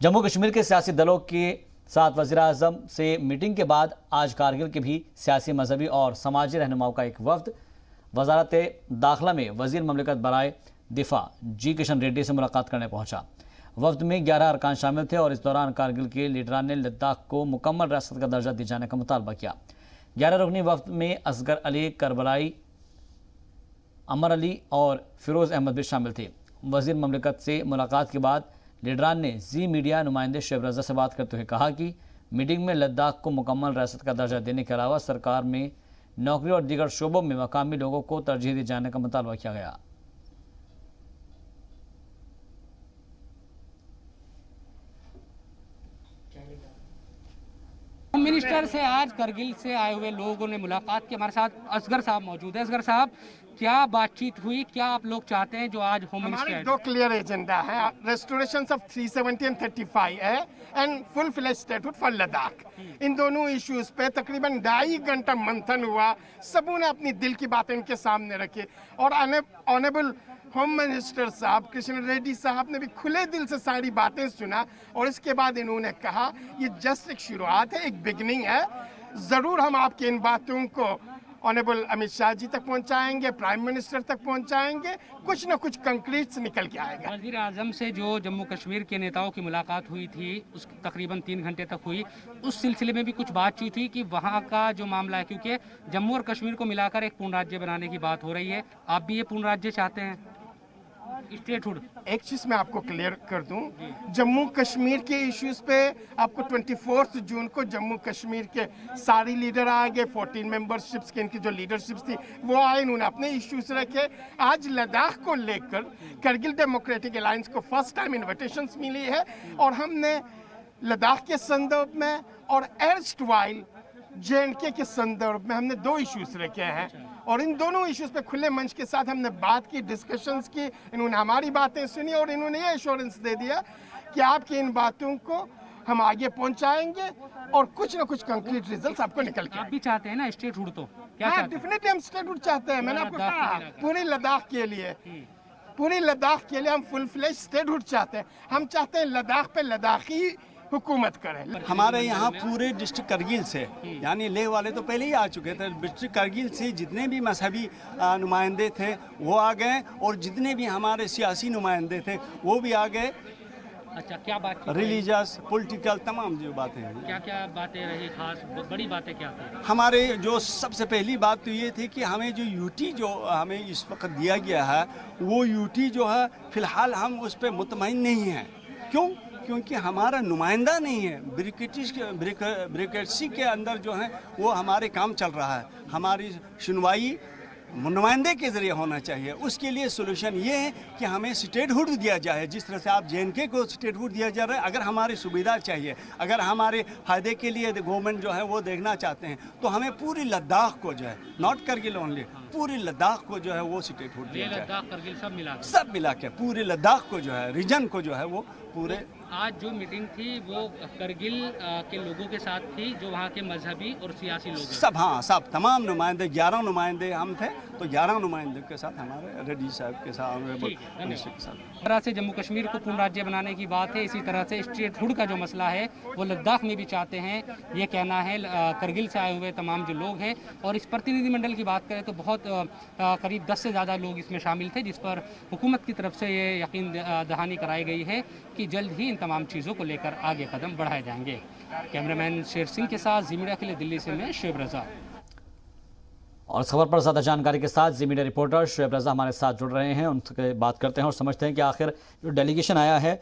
जम्मू कश्मीर के सियासी दलों के साथ वज़ीर-ए-आज़म से मीटिंग के बाद आज कारगिल के भी सियासी, मजहबी और समाजी रहनुमाओं का एक वफ्द वज़ारत दाखिला में वज़ीर ममलिकत बराए दिफा जी किशन रेड्डी से मुलाकात करने पहुंचा। वफ्द में 11 अरकान शामिल थे और इस दौरान कारगिल के लीडरान ने लद्दाख को मुकम्मल रियासत का दर्जा दिए जाने का मुतालबा किया। 11 रुकनी वफ्द में असगर अली, करबलाई, अमर अली और फिरोज़ अहमद भी शामिल थे। वज़ीर ममलिकत से मुलाकात के बाद लीडरान ने जी मीडिया नुमाइंदे शोएब रज़ा से बात करते हुए कहा कि मीटिंग में लद्दाख को मुकम्मल रियासत का दर्जा देने के अलावा सरकार में नौकरी और दीगर शोबों में मकामी लोगों को तरजीह दिए जाने का मुतालबा किया गया। होम मिनिस्टर से आज करगिल से आए हुए लोगों ने मुलाकात की। हमारे साथ असगर साहब मौजूद है। असगर साहब, क्या बातचीत हुई, क्या आप लोग चाहते हैं जो आज होम मिनिस्टर? दो क्लियर एजेंडा है, रेस्टोरेशन ऑफ 370 एंड 35 है and full fledge statehood for Ladakh. इन दोनों इश्यूज पे तकरीबन 2.5 घंटा मंथन हुआ। सबों ने अपनी दिल की बातें इनके सामने रखी और ऑनरेबल होम मिनिस्टर साहब किशन रेड्डी साहब ने भी खुले दिल से सारी बातें सुना और इसके बाद इन्होंने कहा ये जस्ट एक शुरुआत है, एक बिगनिंग है। जरूर हम आपकी इन बातों को ऑनरेबल अमित शाह जी तक पहुंचाएंगे, प्राइम मिनिस्टर तक पहुंचाएंगे, कुछ न कुछ कंक्रीट से निकल के आएगा। वज़ीर आज़म से जो जम्मू कश्मीर के नेताओं की मुलाकात हुई थी उस तकरीबन 3 घंटे तक हुई, उस सिलसिले में भी कुछ बातचीत हुई कि वहाँ का जो मामला है, क्योंकि जम्मू और कश्मीर को मिलाकर एक पूर्ण राज्य बनाने की बात हो रही है, आप भी ये पूर्ण राज्य चाहते हैं, स्टेटहुड? एक चीज मैं आपको क्लियर कर दूं, जम्मू कश्मीर के इश्यूज पे आपको 24 जून को जम्मू कश्मीर के सारे लीडर आ गए। 14 मेंबरशिप्स के इनकी जो लीडरशिप्स थी वो आए, इन्होंने अपने इश्यूज रखे। आज लद्दाख को लेकर करगिल डेमोक्रेटिक अलायंस को फर्स्ट टाइम इन्विटेशंस मिली है और हमने लद्दाख के संदर्भ में और एर्स्टवाइल JNK के संदर्भ में हमने 2 इश्यूज रखे हैं और इन दोनों इश्यूज पे खुले मंच के साथ हमने बात की, डिस्कशंस की। इन्होंने हमारी बातें सुनी और इन्होंने ये एश्योरेंस दे दिया कि आपकी इन बातों को हम आगे पहुंचाएंगे और कुछ ना कुछ कंक्रीट रिजल्ट्स आपको निकल के। आप भी चाहते हैं ना स्टेटहुड? तो क्या हाँ, चाहते हैं? डेफिनेटली हम स्टेटहुड चाहते हैं। मैंने आपको कहा पूरी लद्दाख के लिए, पूरी लद्दाख के लिए हम फुल फ्लेज स्टेटहुड चाहते हैं। हम चाहते हैं लद्दाख पे लद्दाखी हुकूमत करें। हमारे यहाँ पूरे डिस्ट्रिक्ट करगिल से, यानी लेह वाले तो पहले ही आ चुके थे, डिस्ट्रिक्ट करगिल से जितने भी मजहबी नुमाइंदे थे वो आ गए और जितने भी हमारे सियासी नुमाइंदे थे वो भी आ गए। अच्छा, क्या बात? रिलीजियस, पॉलिटिकल, तमाम जो बातें हैं। क्या क्या बातें रही खास, बड़ी बातें क्या थी? हमारे जो सबसे पहली बात तो ये थी कि हमें जो यूटी जो हमें इस वक्त दिया गया है वो यूटी जो है फिलहाल हम उस पर मुतमईन नहीं हैं। क्यों? क्योंकि हमारा नुमाइंदा नहीं है। ब्यूरोक्रेसी के अंदर जो है वो हमारे काम चल रहा है। हमारी सुनवाई नुमाइंदे के जरिए होना चाहिए। उसके लिए सोल्यूशन ये है कि हमें स्टेटहुड दिया जाए, जिस तरह से आप JNK को स्टेटहुड दिया जा रहा है। अगर हमारी सुविधा चाहिए, अगर हमारे फायदे के लिए गवर्नमेंट जो है वो देखना चाहते हैं तो हमें पूरी लद्दाख को जो है, नॉट करगिल ओनली, पूरी लद्दाख को जो है वो स्टेटहुड दिया जाए। लद्दाख, करगिल सब मिला के पूरे लद्दाख को जो है, रीजन को जो है वो पूरे। आज जो मीटिंग थी वो करगिल के लोगों के साथ थी, जो वहाँ के मजहबी और सियासी लोग हैं। सब, हाँ, सब तमाम नुमाइंदे, 11 नुमाइंदे हम थे, तो 11 नुमाइंदे के साथ हमारे रेड्डी साहब के साथ, इस तरह से जम्मू कश्मीर को पूर्ण राज्य बनाने की बात है। इसी तरह से स्टेटहुड का जो मसला है वो लद्दाख में भी चाहते हैं, ये कहना है करगिल से आए हुए तमाम जो लोग हैं। और इस प्रतिनिधिमंडल की बात करें तो बहुत करीब 10 से ज़्यादा लोग इसमें शामिल थे, जिस पर हुकूमत की तरफ से ये यकीन दहानी कराई गई है कि जल्द ही इन तमाम चीज़ों को लेकर आगे कदम बढ़ाए जाएंगे। कैमरामैन शेर सिंह के साथ जी मीडिया के लिए दिल्ली से मैं शोएब रज़ा। और इस खबर पर ज़्यादा जानकारी के साथ जी मीडिया रिपोर्टर शोएब रज़ा हमारे साथ जुड़ रहे हैं। उनसे बात करते हैं और समझते हैं कि आखिर जो डेलीगेशन आया है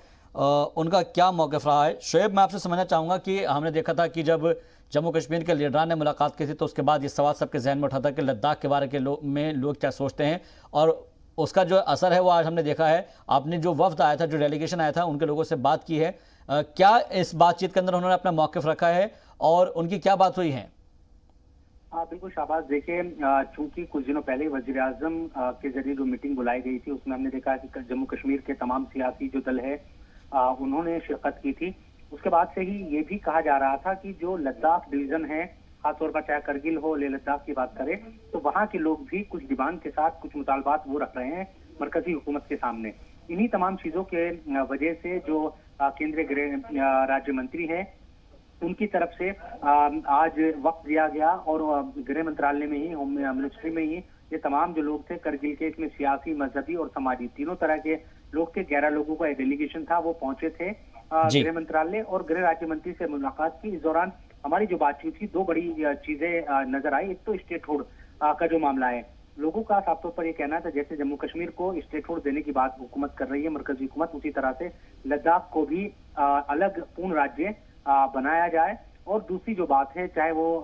उनका क्या मौक़िफ़ रहा है। शोएब, मैं आपसे समझना चाहूँगा कि हमने देखा था कि जब जम्मू कश्मीर के लीडरान ने मुलाकात की थी तो उसके बाद ये सवाल सबके जहन में उठा था कि लद्दाख के बारे में लोग क्या सोचते हैं और उसका जो असर है वो आज हमने देखा है। आपने जो वफ्द आया था, जो डेलीगेशन आया था, उनके लोगों से बात की है। क्या इस बातचीत के अंदर उन्होंने अपना मौक़िफ़ रखा है और उनकी क्या बात हुई है? हाँ बिल्कुल शाहबाज, देखिए चूंकि कुछ दिनों पहले वजीर आजम के जरिए जो मीटिंग बुलाई गई थी उसमें हमने देखा कि जम्मू कश्मीर के तमाम सियासी जो दल है उन्होंने शिरकत की थी। उसके बाद से ही ये भी कहा जा रहा था कि जो लद्दाख डिवीजन है, खासतौर पर चाहे करगिल हो, लेह लद्दाख की बात करें, तो वहाँ के लोग भी कुछ डिमांड के साथ कुछ मुतालबात वो रख रहे हैं मरकजी हुकूमत के सामने। इन्हीं तमाम चीजों के वजह से जो केंद्रीय गृह राज्य मंत्री हैं, उनकी तरफ से आज वक्त दिया गया और गृह मंत्रालय में ही, होम मिनिस्ट्री में ही ये तमाम जो लोग थे करगिल के, इसमें सियासी, मजहबी और समाजी तीनों तरह के लोग थे। 11 लोगों का एक डेलीगेशन था, वो पहुंचे थे गृह मंत्रालय और गृह राज्य मंत्री से मुलाकात की। इस दौरान हमारी जो बातचीत की, दो बड़ी चीजें नजर आई। एक तो स्टेटहुड का जो मामला है, लोगों का साफ तौर पर यह कहना था जैसे जम्मू कश्मीर को स्टेटहुड देने की बात हुकूमत कर रही है, मरकजी हुकूमत, उसी तरह से लद्दाख को भी अलग पूर्ण राज्य बनाया जाए। और दूसरी जो बात है, चाहे वो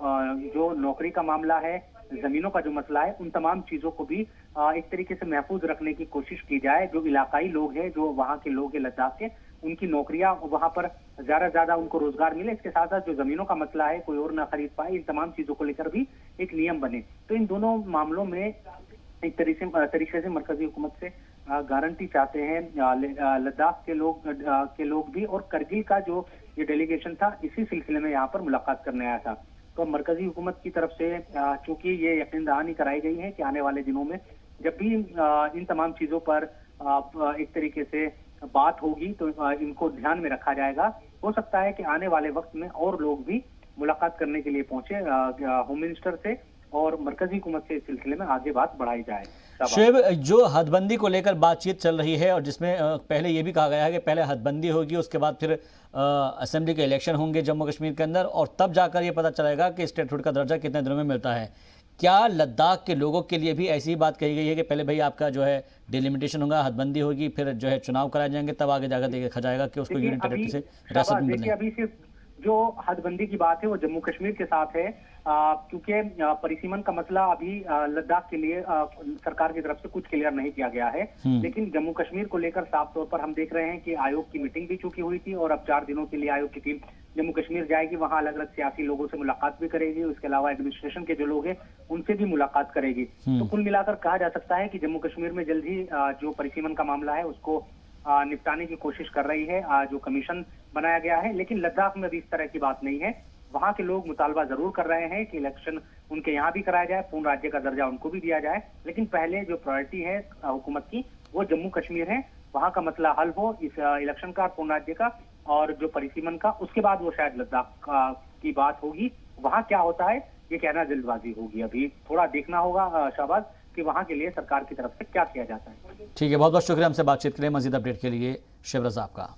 जो नौकरी का मामला है, जमीनों का जो मसला है, उन तमाम चीजों को भी एक तरीके से महफूज रखने की कोशिश की जाए। जो इलाकाई लोग हैं, जो वहाँ के लोग हैं लद्दाख के, उनकी नौकरियां वहां पर ज्यादा उनको रोजगार मिले। इसके साथ साथ जो जमीनों का मसला है, कोई और ना खरीद पाए, इन तमाम चीजों को लेकर भी एक नियम बने। तो इन दोनों मामलों में एक तरीके से मरकजी हुकूमत से गारंटी चाहते हैं लद्दाख के लोग भी। और करगिल का जो ये डेलीगेशन था, इसी सिलसिले में यहाँ पर मुलाकात करने आया था। तो मरकजी हुकूमत की तरफ से चूंकि ये यकीन दहानी कराई गई है कि आने वाले दिनों में जब भी इन तमाम चीजों पर एक तरीके से बात होगी तो इनको ध्यान में रखा जाएगा। हो सकता है कि आने वाले वक्त में और लोग भी मुलाकात करने के लिए पहुंचे होम मिनिस्टर से और मरकजी हुकूमत से इस सिलसिले में आगे बात बढ़ाई जाए। शुएब, जो हदबंदी को लेकर बातचीत चल रही है और जिसमें पहले ये भी कहा गया है कि पहले हदबंदी होगी, उसके बाद फिर असेंबली के इलेक्शन होंगे जम्मू कश्मीर के अंदर और तब जाकर ये पता चलेगा कि स्टेटहुड का दर्जा कितने दिनों में मिलता है। क्या लद्दाख के लोगों के लिए भी ऐसी ही बात कही गई है कि पहले भाई आपका जो है डिलिमिटेशन होगा, हदबंदी होगी, फिर जो है चुनाव कराए जाएंगे, तब आगे जाकर देखा जाएगा कि उसको यूनियन टेरिटरी से रियासत में बदलें? अभी सिर्फ जो हदबंदी की बात है वो जम्मू कश्मीर के साथ है, क्योंकि परिसीमन का मसला अभी लद्दाख के लिए सरकार की तरफ से कुछ क्लियर नहीं किया गया है। लेकिन जम्मू कश्मीर को लेकर साफ तौर पर हम देख रहे हैं कि आयोग की मीटिंग भी चुकी हुई थी और अब 4 दिनों के लिए आयोग की टीम जम्मू कश्मीर जाएगी, वहां अलग अलग सियासी लोगों से मुलाकात भी करेगी, उसके अलावा एडमिनिस्ट्रेशन के जो लोग हैं उनसे भी मुलाकात करेगी। तो कुल मिलाकर कहा जा सकता है कि जम्मू कश्मीर में जल्द ही जो परिसीमन का मामला है उसको निपटाने की कोशिश कर रही है जो कमीशन बनाया गया है। लेकिन लद्दाख में अभी इस तरह की बात नहीं है। वहां के लोग मुतालबा जरूर कर रहे हैं कि इलेक्शन उनके यहाँ भी कराया जाए, पूर्ण राज्य का दर्जा उनको भी दिया जाए, लेकिन पहले जो प्रायोरिटी है हुकूमत की वो जम्मू कश्मीर है। वहां का मसला हल हो, इस इलेक्शन का, पूर्ण राज्य का और जो परिसीमन का, उसके बाद वो शायद लद्दाख की बात होगी। वहां क्या होता है ये कहना जल्दबाजी होगी, अभी थोड़ा देखना होगा शाहबाज कि वहां के लिए सरकार की तरफ से क्या किया जाता है। ठीक है, बहुत बहुत शुक्रिया हमसे बातचीत के लिए। मजीद अपडेट के लिए शिव रज़ा आपका।